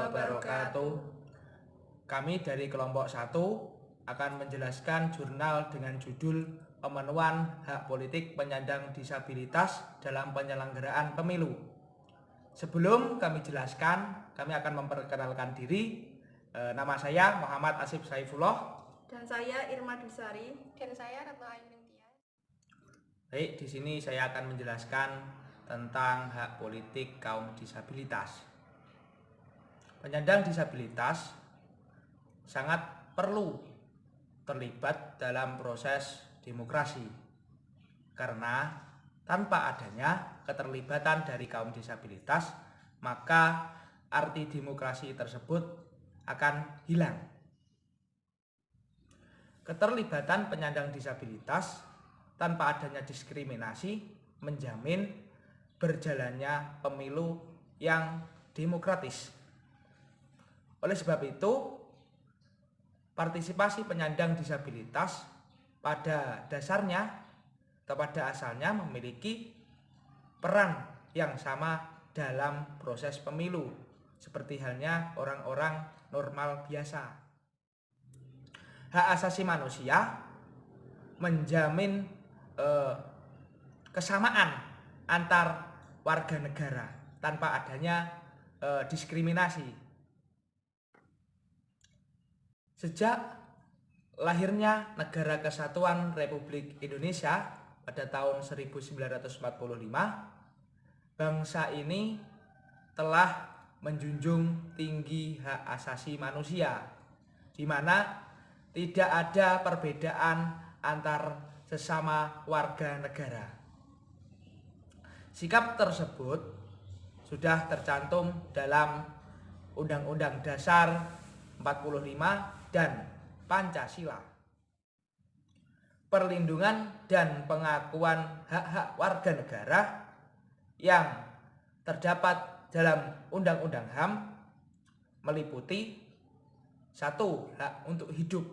wabarakatuh. Kami dari kelompok 1 akan menjelaskan jurnal dengan judul Pemenuhan Hak Politik Penyandang Disabilitas dalam Penyelenggaraan Pemilu. Sebelum kami jelaskan, kami akan memperkenalkan diri. Nama saya Muhammad Asif Saifullah. Dan saya Irma Dusari. Dan saya Retno Ainuntia. Baik, di sini saya akan menjelaskan tentang hak politik kaum disabilitas. Penyandang disabilitas sangat perlu terlibat dalam proses demokrasi, karena tanpa adanya keterlibatan dari kaum disabilitas, maka arti demokrasi tersebut akan hilang. Keterlibatan penyandang disabilitas tanpa adanya diskriminasi menjamin berjalannya pemilu yang demokratis. Oleh sebab itu, partisipasi penyandang disabilitas pada dasarnya atau pada asalnya memiliki peran yang sama dalam proses pemilu, seperti halnya orang-orang normal biasa. Hak asasi manusia menjamin kesamaan antar warga negara tanpa adanya diskriminasi. Sejak lahirnya Negara Kesatuan Republik Indonesia pada tahun 1945, bangsa ini telah menjunjung tinggi hak asasi manusia, di mana tidak ada perbedaan antar sesama warga negara. Sikap tersebut sudah tercantum dalam Undang-Undang Dasar 45 dan Pancasila. Perlindungan dan pengakuan hak-hak warga negara yang terdapat dalam Undang-Undang HAM meliputi 1. Hak untuk hidup.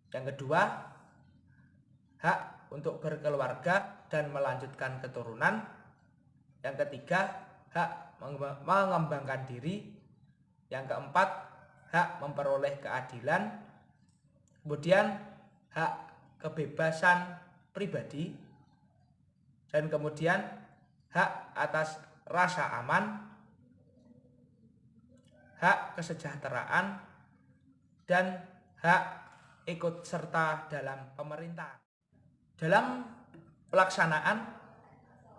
Yang kedua, hak untuk berkeluarga dan melanjutkan keturunan. Yang ketiga, hak mengembangkan diri. Yang keempat, hak memperoleh keadilan. Kemudian hak kebebasan pribadi. Dan kemudian hak atas rasa aman, hak kesejahteraan, dan hak ikut serta dalam pemerintahan. Dalam pelaksanaan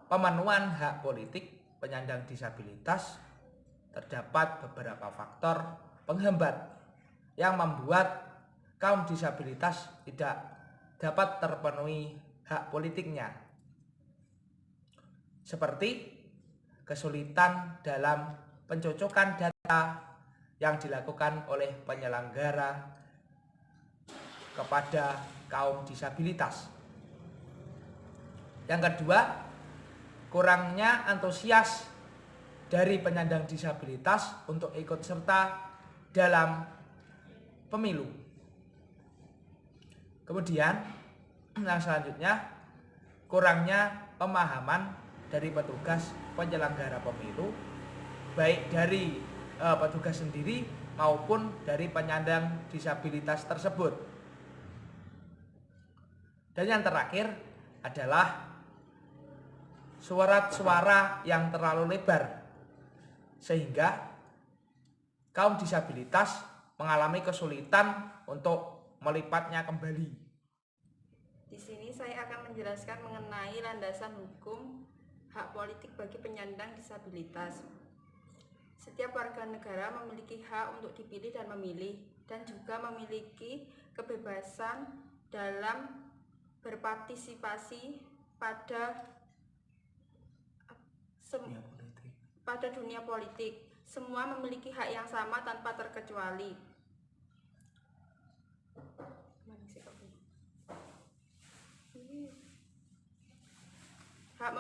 pemenuhan hak politik penyandang disabilitas, terdapat beberapa faktor penghambat yang membuat kaum disabilitas tidak dapat terpenuhi hak politiknya, seperti kesulitan dalam pencocokan data yang dilakukan oleh penyelenggara kepada kaum disabilitas. Yang kedua, kurangnya antusias dari penyandang disabilitas untuk ikut serta dalam pemilu. Kemudian yang selanjutnya, kurangnya pemahaman dari petugas penyelenggara pemilu, baik dari petugas sendiri maupun dari penyandang disabilitas tersebut. Dan yang terakhir adalah surat-suara yang terlalu lebar, sehingga kaum disabilitas mengalami kesulitan untuk melipatnya kembali. Di sini saya akan menjelaskan mengenai landasan hukum hak politik bagi penyandang disabilitas. Setiap warga negara memiliki hak untuk dipilih dan memilih, dan juga memiliki kebebasan dalam berpartisipasi pada dunia politik. Semua memiliki hak yang sama tanpa terkecuali. Hak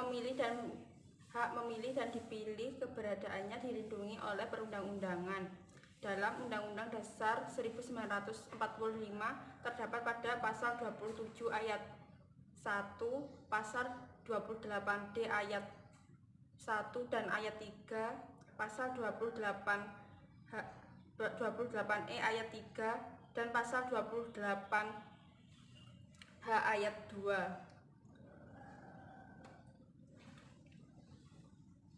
memilih dan dipilih keberadaannya dilindungi oleh perundang-undangan. Dalam Undang-Undang Dasar 1945 terdapat pada pasal 27 ayat 1, pasal 28D ayat 1 dan ayat 3 pasal 28E ayat 3 dan pasal 28H ayat 2.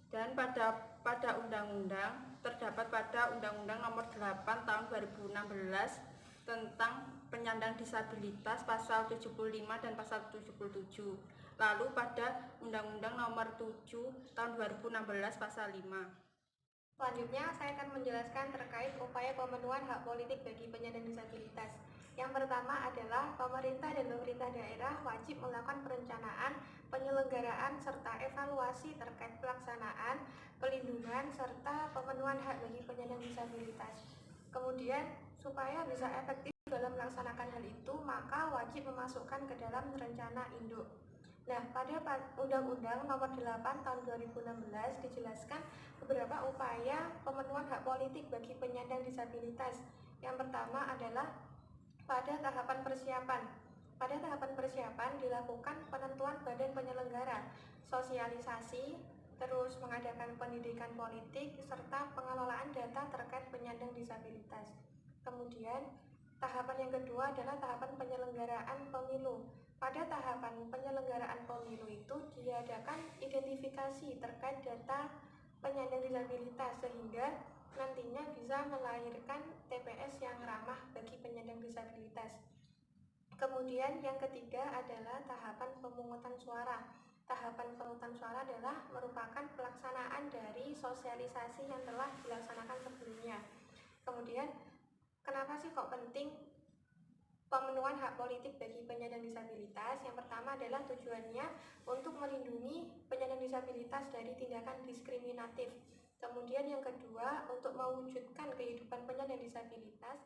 Dan pada undang-undang terdapat pada Undang-Undang Nomor 8 Tahun 2016 tentang penyandang disabilitas pasal 75 dan pasal 77. Lalu pada Undang-Undang Nomor 7 Tahun 2016 pasal 5. Selanjutnya, saya akan menjelaskan terkait upaya pemenuhan hak politik bagi penyandang disabilitas. Yang pertama adalah pemerintah dan pemerintah daerah wajib melakukan perencanaan, penyelenggaraan, serta evaluasi terkait pelaksanaan, pelindungan, serta pemenuhan hak bagi penyandang disabilitas. Kemudian, supaya bisa efektif dalam melaksanakan hal itu, maka wajib memasukkan ke dalam rencana induk. Nah, pada Undang-Undang Nomor 8 Tahun 2016 dijelaskan beberapa upaya pemenuhan hak politik bagi penyandang disabilitas. Yang pertama adalah pada tahapan persiapan. Pada tahapan persiapan dilakukan penentuan badan penyelenggara, sosialisasi, terus mengadakan pendidikan politik, serta pengelolaan data terkait penyandang disabilitas. Kemudian, tahapan yang kedua adalah tahapan penyelenggaraan pemilu. Pada tahapan penyelenggaraan pemilu itu diadakan identifikasi terkait data penyandang disabilitas sehingga nantinya bisa melahirkan TPS yang ramah bagi penyandang disabilitas. Kemudian yang ketiga adalah tahapan pemungutan suara. Tahapan pemungutan suara adalah merupakan pelaksanaan dari sosialisasi yang telah dilaksanakan sebelumnya. Kemudian kenapa sih kok penting pemenuhan hak politik bagi penyandang disabilitas? Yang pertama adalah tujuannya untuk melindungi penyandang disabilitas dari tindakan diskriminatif. Kemudian yang kedua, untuk mewujudkan kehidupan penyandang disabilitas